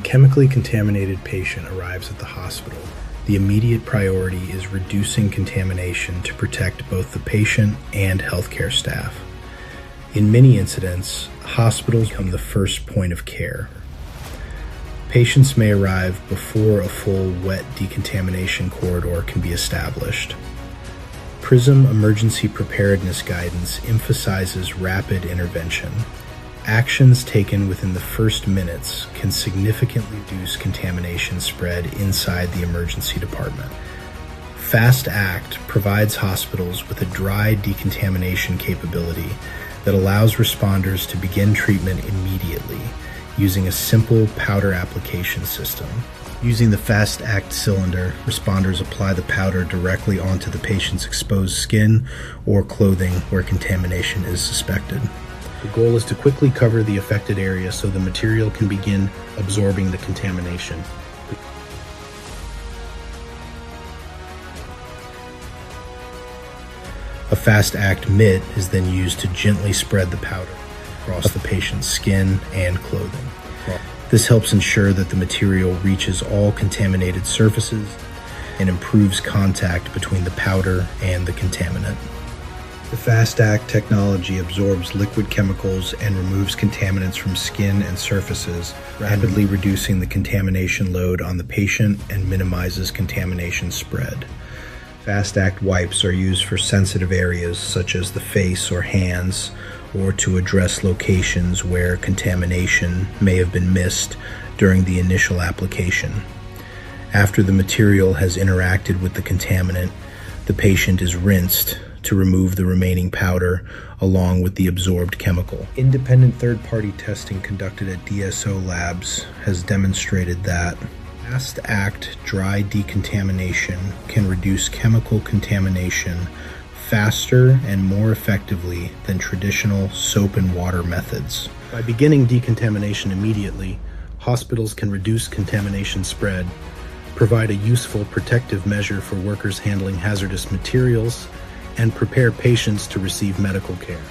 chemically contaminated patient arrives at the hospital, the immediate priority is reducing contamination to protect both the patient and healthcare staff. In many incidents, hospitals become the first point of care. Patients may arrive before a full wet decontamination corridor can be established. PRISM Emergency Preparedness Guidance emphasizes rapid intervention. Actions taken within the first minutes can significantly reduce contamination spread inside the emergency department. Fast Act provides hospitals with a dry decontamination capability that allows responders to begin treatment immediately using a simple powder application system. Using the Fast Act cylinder, responders apply the powder directly onto the patient's exposed skin or clothing where contamination is suspected. The goal is to quickly cover the affected area so the material can begin absorbing the contamination. A Fast Act mitt is then used to gently spread the powder across the patient's skin and clothing. This helps ensure that the material reaches all contaminated surfaces and improves contact between the powder and the contaminant. The Fast Act technology absorbs liquid chemicals and removes contaminants from skin and surfaces, rapidly reducing the contamination load on the patient and minimizes contamination spread. Fast Act wipes are used for sensitive areas such as the face or hands, or to address locations where contamination may have been missed during the initial application. After the material has interacted with the contaminant, the patient is rinsed to remove the remaining powder along with the absorbed chemical. Independent third-party testing conducted at DSO labs has demonstrated that Fast Act dry decontamination can reduce chemical contamination faster and more effectively than traditional soap and water methods. By beginning decontamination immediately, hospitals can reduce contamination spread, provide a useful protective measure for workers handling hazardous materials, and prepare patients to receive medical care.